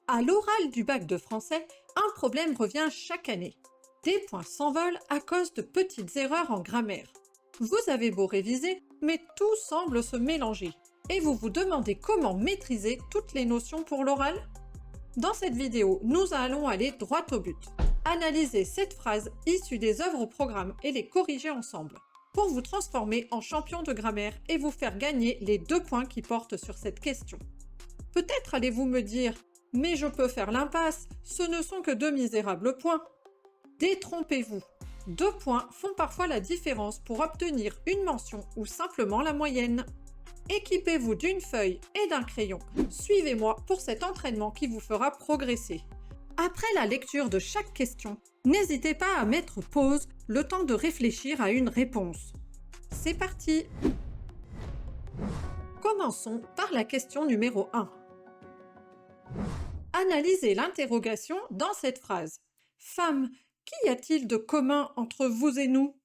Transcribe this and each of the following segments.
À l'oral du bac de français, un problème revient chaque année. Des points s'envolent à cause de petites erreurs en grammaire. Vous avez beau réviser, mais tout semble se mélanger. Et vous vous demandez comment maîtriser toutes les notions pour l'oral? Dans cette vidéo, nous allons aller droit au but. Analyser cette phrase issue des œuvres au programme et les corriger ensemble, pour vous transformer en champion de grammaire et vous faire gagner les 2 points qui portent sur cette question. Peut-être allez-vous me dire « Mais je peux faire l'impasse, ce ne sont que 2 misérables points ». Détrompez-vous. 2 points font parfois la différence pour obtenir une mention ou simplement la moyenne. Équipez-vous d'une feuille et d'un crayon. Suivez-moi pour cet entraînement qui vous fera progresser. Après la lecture de chaque question, n'hésitez pas à mettre pause le temps de réfléchir à une réponse. C'est parti! Commençons par la question numéro 1. Analysez l'interrogation dans cette phrase. Femme, qu'y a-t-il de commun entre vous et nous?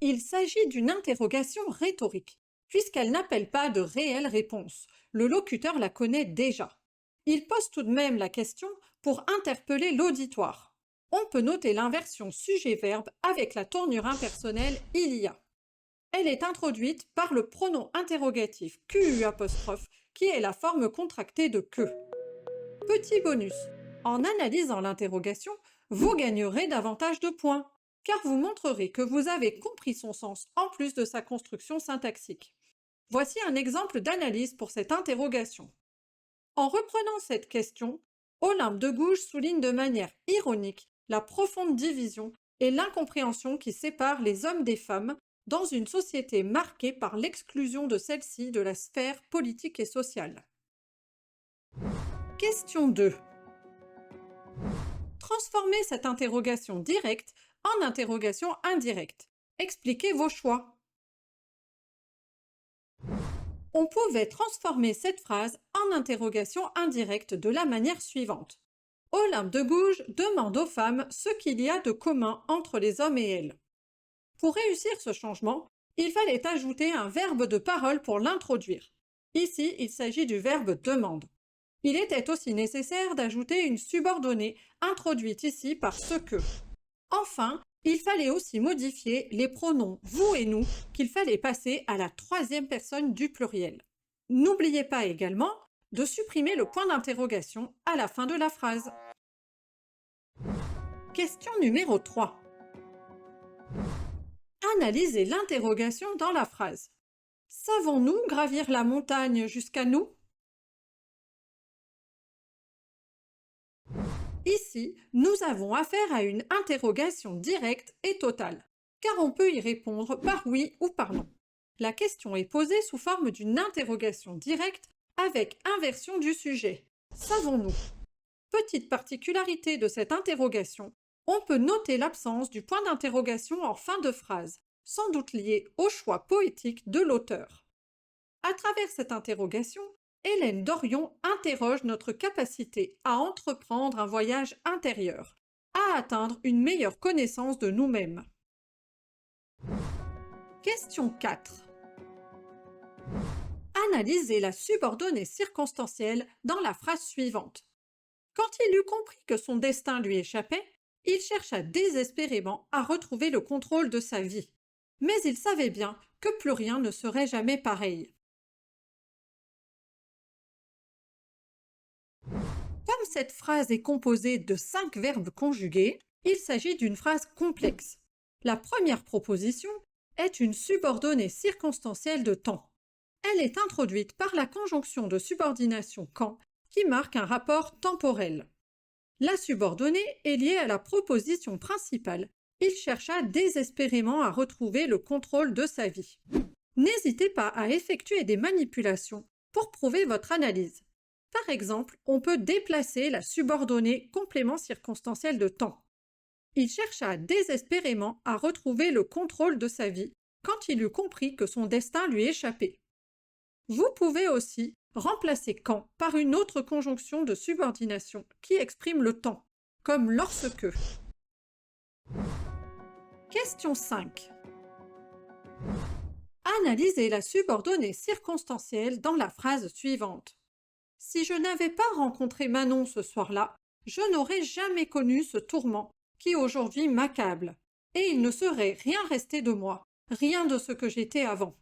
Il s'agit d'une interrogation rhétorique, puisqu'elle n'appelle pas de réelle réponse. Le locuteur la connaît déjà. Il pose tout de même la question pour interpeller l'auditoire. On peut noter l'inversion sujet-verbe avec la tournure impersonnelle « il y a ». Elle est introduite par le pronom interrogatif QU', qui est la forme contractée de que. Petit bonus, en analysant l'interrogation, vous gagnerez davantage de points, car vous montrerez que vous avez compris son sens en plus de sa construction syntaxique. Voici un exemple d'analyse pour cette interrogation. En reprenant cette question, Olympe de Gouges souligne de manière ironique la profonde division et l'incompréhension qui séparent les hommes des femmes dans une société marquée par l'exclusion de celle-ci de la sphère politique et sociale. Question 2. Transformez cette interrogation directe en interrogation indirecte. Expliquez vos choix. On pouvait transformer cette phrase en interrogation indirecte de la manière suivante. Olympe de Gouges demande aux femmes ce qu'il y a de commun entre les hommes et elles. Pour réussir ce changement, il fallait ajouter un verbe de parole pour l'introduire. Ici, il s'agit du verbe « demande ». Il était aussi nécessaire d'ajouter une subordonnée introduite ici par « ce que ». Enfin, il fallait aussi modifier les pronoms « vous » et « nous » qu'il fallait passer à la 3e personne du pluriel. N'oubliez pas également de supprimer le point d'interrogation à la fin de la phrase. Question numéro 3. Analysez l'interrogation dans la phrase. Savons-nous gravir la montagne jusqu'à nous? Ici, nous avons affaire à une interrogation directe et totale, car on peut y répondre par oui ou par non. La question est posée sous forme d'une interrogation directe avec inversion du sujet. Savons-nous? Petite particularité de cette interrogation, on peut noter l'absence du point d'interrogation en fin de phrase, sans doute lié au choix poétique de l'auteur. À travers cette interrogation, Hélène Dorion interroge notre capacité à entreprendre un voyage intérieur, à atteindre une meilleure connaissance de nous-mêmes. Question 4. Analysez la subordonnée circonstancielle dans la phrase suivante. Quand il eut compris que son destin lui échappait, il chercha désespérément à retrouver le contrôle de sa vie. Mais il savait bien que plus rien ne serait jamais pareil. Comme cette phrase est composée de 5 verbes conjugués, il s'agit d'une phrase complexe. La première proposition est une subordonnée circonstancielle de temps. Elle est introduite par la conjonction de subordination quand qui marque un rapport temporel. La subordonnée est liée à la proposition principale. Il chercha désespérément à retrouver le contrôle de sa vie. N'hésitez pas à effectuer des manipulations pour prouver votre analyse. Par exemple, on peut déplacer la subordonnée complément circonstanciel de temps. Il chercha désespérément à retrouver le contrôle de sa vie quand il eut compris que son destin lui échappait. Vous pouvez aussi remplacer quand par une autre conjonction de subordination qui exprime le temps, comme lorsque. Question 5. Analysez la subordonnée circonstancielle dans la phrase suivante. Si je n'avais pas rencontré Manon ce soir-là, je n'aurais jamais connu ce tourment qui aujourd'hui m'accable, et il ne serait rien resté de moi, rien de ce que j'étais avant.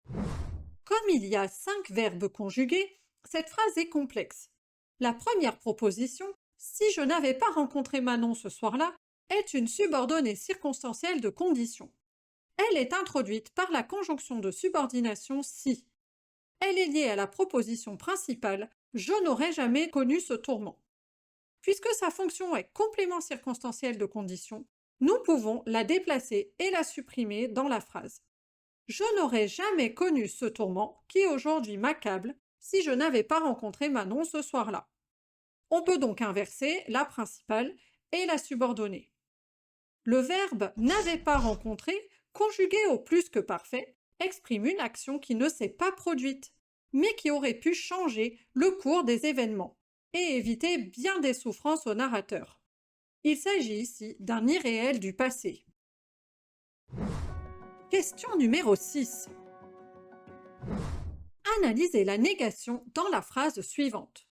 Comme il y a 5 verbes conjugués, cette phrase est complexe. La première proposition, si je n'avais pas rencontré Manon ce soir-là, est une subordonnée circonstancielle de condition. Elle est introduite par la conjonction de subordination si. Elle est liée à la proposition principale « je n'aurais jamais connu ce tourment ». Puisque sa fonction est complément circonstanciel de condition, nous pouvons la déplacer et la supprimer dans la phrase. Je n'aurais jamais connu ce tourment qui aujourd'hui m'accable si je n'avais pas rencontré Manon ce soir-là. On peut donc inverser la principale et la subordonnée. Le verbe « n'avait pas rencontré » conjugué au plus que parfait exprime une action qui ne s'est pas produite, mais qui aurait pu changer le cours des événements et éviter bien des souffrances au narrateur. Il s'agit ici d'un irréel du passé. Question numéro 6. Analysez la négation dans la phrase suivante.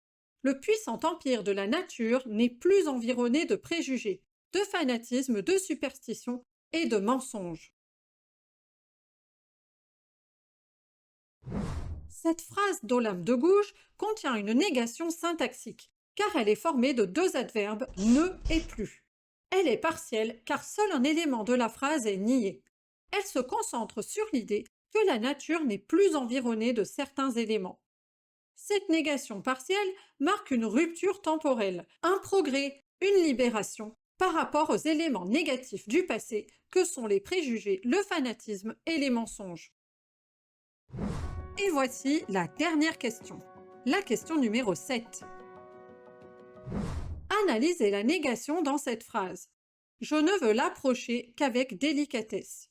Le puissant empire de la nature n'est plus environné de préjugés, de fanatisme, de superstition et de mensonges. Cette phrase d'Olympe de Gouges contient une négation syntaxique, car elle est formée de 2 adverbes « ne » et « plus ». Elle est partielle car seul un élément de la phrase est nié. Elle se concentre sur l'idée que la nature n'est plus environnée de certains éléments. Cette négation partielle marque une rupture temporelle, un progrès, une libération par rapport aux éléments négatifs du passé que sont les préjugés, le fanatisme et les mensonges. Et voici la dernière question, la question numéro 7. Analysez la négation dans cette phrase. Je ne veux l'approcher qu'avec délicatesse.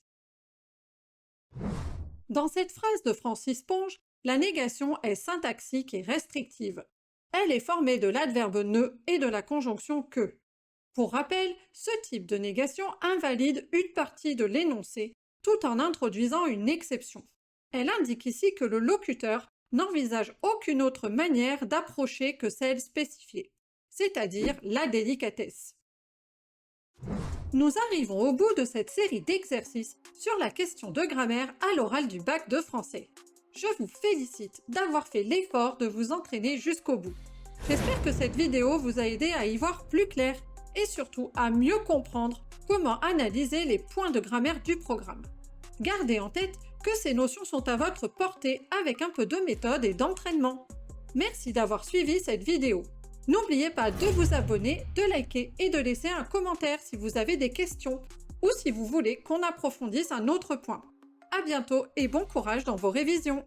Dans cette phrase de Francis Ponge, la négation est syntaxique et restrictive. Elle est formée de l'adverbe ne et de la conjonction que. Pour rappel, ce type de négation invalide une partie de l'énoncé tout en introduisant une exception. Elle indique ici que le locuteur n'envisage aucune autre manière d'approcher que celle spécifiée, c'est-à-dire la délicatesse. Nous arrivons au bout de cette série d'exercices sur la question de grammaire à l'oral du bac de français. Je vous félicite d'avoir fait l'effort de vous entraîner jusqu'au bout. J'espère que cette vidéo vous a aidé à y voir plus clair et surtout à mieux comprendre comment analyser les points de grammaire du programme. Gardez en tête que ces notions sont à votre portée avec un peu de méthode et d'entraînement. Merci d'avoir suivi cette vidéo. N'oubliez pas de vous abonner, de liker et de laisser un commentaire si vous avez des questions ou si vous voulez qu'on approfondisse un autre point. À bientôt et bon courage dans vos révisions!